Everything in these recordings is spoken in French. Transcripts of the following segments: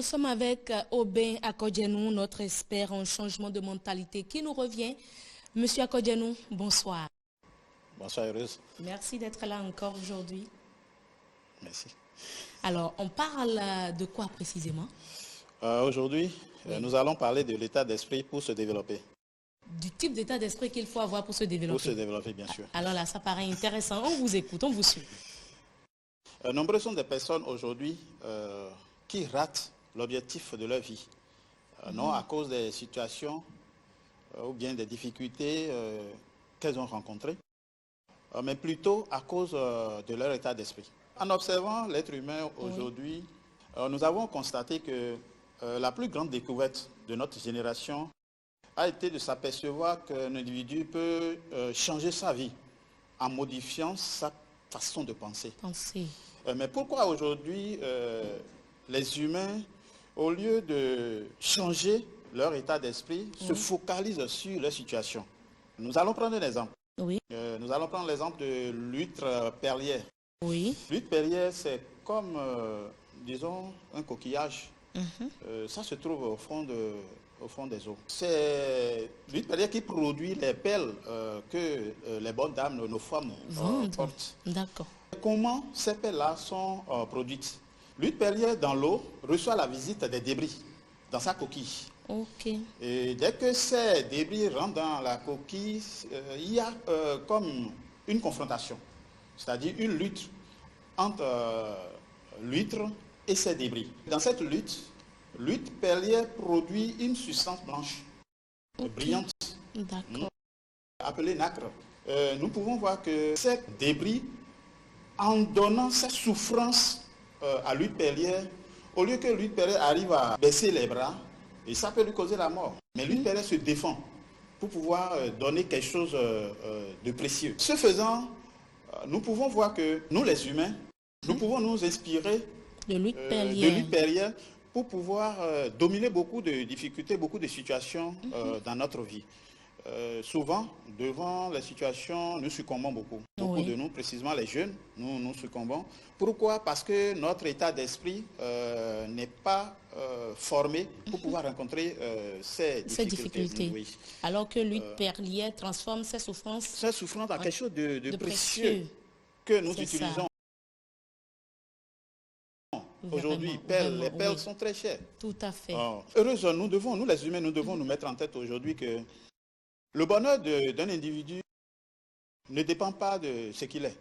sommes avec Aubin Akodjenou, notre expert en changement de mentalité qui nous revient. Monsieur Akodjenou, bonsoir. Bonsoir, heureuse. Merci d'être là encore aujourd'hui. Merci. Alors, on parle de quoi précisément? Aujourd'hui, nous allons parler de l'état d'esprit pour se développer. Du type d'état d'esprit qu'il faut avoir pour se développer. Pour se développer, bien sûr. Alors là, ça paraît intéressant. On vous écoute, on vous suit. Nombreuses sont des personnes aujourd'hui qui ratent l'objectif de leur vie. Non à cause des situations ou bien des difficultés qu'elles ont rencontrées, mais plutôt à cause de leur état d'esprit. En observant l'être humain aujourd'hui, nous avons constaté que la plus grande découverte de notre génération a été de s'apercevoir qu'un individu peut changer sa vie en modifiant sa façon de penser. Mais pourquoi aujourd'hui les humains, au lieu de changer leur état d'esprit, se focalisent sur leur situation? Nous allons prendre un exemple. Oui. Nous allons prendre l'exemple de l'huître perlière. Oui. L'huître perlière, c'est comme, disons, un coquillage. Ça se trouve au fond des eaux. C'est l'huître perlière qui produit les perles que les bonnes dames, nos femmes, portent. D'accord. Comment ces perles-là sont produites? L'huître perlière dans l'eau reçoit la visite des débris dans sa coquille. Ok. Et dès que ces débris rentrent dans la coquille, il y a comme une confrontation, c'est-à-dire une lutte entre l'huître et ses débris. Dans cette lutte, l'huître perlière produit une substance blanche, brillante, appelée nacre. Nous pouvons voir que ces débris, en donnant cette souffrance à l'huître perlière, au lieu que l'huître perlière arrive à baisser les bras, et ça peut lui causer la mort. Mais l'huître perlière se défend pour pouvoir donner quelque chose de précieux. Ce faisant, nous pouvons voir que nous les humains, nous pouvons nous inspirer de l'huître perlière pour pouvoir dominer beaucoup de difficultés, beaucoup de situations dans notre vie. Souvent, devant les situations, nous succombons beaucoup. Beaucoup de nous, précisément les jeunes, nous succombons. Pourquoi? Parce que notre état d'esprit n'est pas formé pour pouvoir rencontrer ces difficultés. Oui. Alors que l'huître perlière transforme ces souffrances en quelque chose de précieux que nous utilisons. Aujourd'hui, les perles sont très chères. Tout à fait. Heureusement, nous les humains, nous devons nous mettre en tête aujourd'hui que le bonheur d'un individu ne dépend pas de ce qu'il est,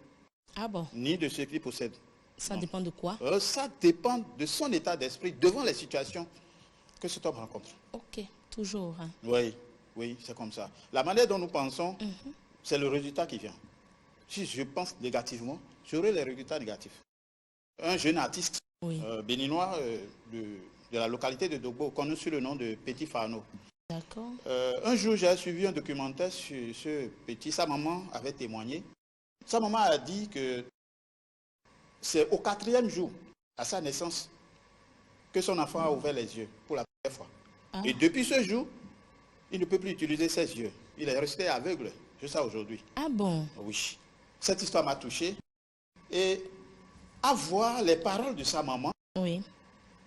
ni de ce qu'il possède. Ça dépend de quoi? Ça dépend de son état d'esprit devant les situations que cet homme rencontre. Ok, toujours. Hein. Oui, c'est comme ça. La manière dont nous pensons, c'est le résultat qui vient. Si je pense négativement, j'aurai les résultats négatifs. Un jeune artiste béninois de la localité de Dogbo, connu sous le nom de Petit Fano. D'accord. Un jour, j'ai suivi un documentaire sur ce petit. Sa maman avait témoigné. Sa maman a dit que c'est au 4e jour, à sa naissance, que son enfant a ouvert les yeux pour la première fois. Et depuis ce jour, il ne peut plus utiliser ses yeux. Il est resté aveugle jusqu'à aujourd'hui. Ah bon? Oui. Cette histoire m'a touché. Et à voir les paroles de sa maman,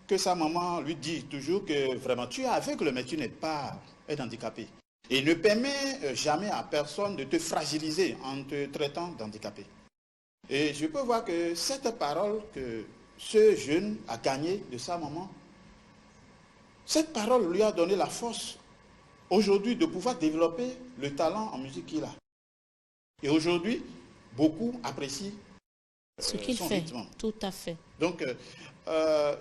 que sa maman lui dit toujours que vraiment tu es aveugle mais tu n'es pas un handicapé. Et ne permet jamais à personne de te fragiliser en te traitant d'handicapé. Et je peux voir que cette parole que ce jeune a gagnée de sa maman, cette parole lui a donné la force aujourd'hui de pouvoir développer le talent en musique qu'il a. Et aujourd'hui, beaucoup apprécient ce qu'il fait. Rythme. Tout à fait. Donc,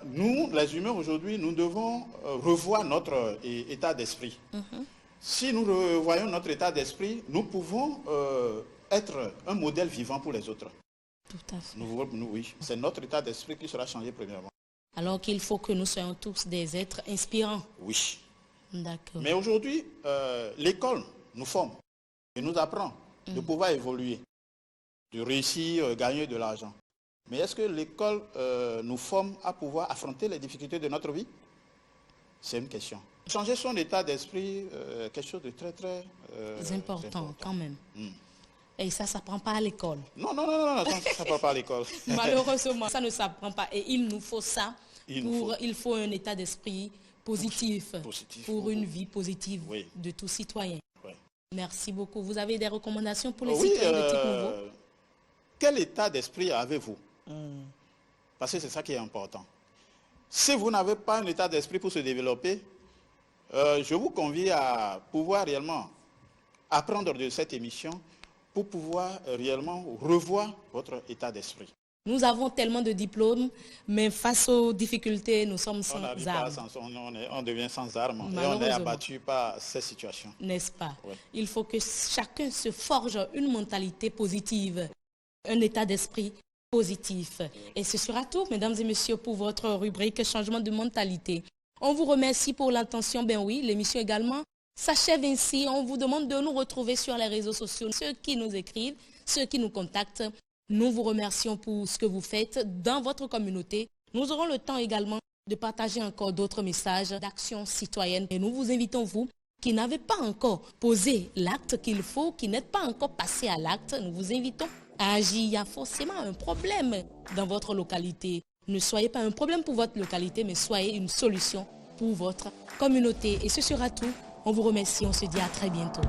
nous, les humains, aujourd'hui, nous devons revoir notre état d'esprit. Si nous revoyons notre état d'esprit, nous pouvons être un modèle vivant pour les autres. Tout à fait. Oui, c'est notre état d'esprit qui sera changé premièrement. Alors qu'il faut que nous soyons tous des êtres inspirants. Oui. D'accord. Mais aujourd'hui, l'école nous forme et nous apprend de pouvoir évoluer, de réussir, gagner de l'argent. Mais est-ce que l'école nous forme à pouvoir affronter les difficultés de notre vie? C'est une question. Changer son état d'esprit, quelque chose de très, très important quand même. Et ça ne s'apprend pas à l'école. Non, ça ne s'apprend pas à l'école. Malheureusement, ça ne s'apprend pas. Et il nous faut ça Il faut un état d'esprit positif pour une vie positive de tout citoyen. Oui. Merci beaucoup. Vous avez des recommandations pour les citoyens de type nouveau? Quel état d'esprit avez-vous? Parce que c'est ça qui est important. Si vous n'avez pas un état d'esprit pour se développer, je vous convie à pouvoir réellement apprendre de cette émission pour pouvoir réellement revoir votre état d'esprit. Nous avons tellement de diplômes, mais face aux difficultés, nous sommes sans armes. On devient sans armes et on est abattu par ces situations. N'est-ce pas? Oui. Il faut que chacun se forge une mentalité positive, un état d'esprit positif. Et ce sera tout, mesdames et messieurs, pour votre rubrique changement de mentalité. On vous remercie pour l'attention. Ben oui, l'émission également s'achève ainsi. On vous demande de nous retrouver sur les réseaux sociaux. Ceux qui nous écrivent, ceux qui nous contactent, nous vous remercions pour ce que vous faites dans votre communauté. Nous aurons le temps également de partager encore d'autres messages d'action citoyenne. Et nous vous invitons, vous, qui n'avez pas encore posé l'acte qu'il faut, qui n'êtes pas encore passé à l'acte, nous vous invitons à agir. Il y a forcément un problème dans votre localité. Ne soyez pas un problème pour votre localité, mais soyez une solution pour votre communauté. Et ce sera tout. On vous remercie. On se dit à très bientôt.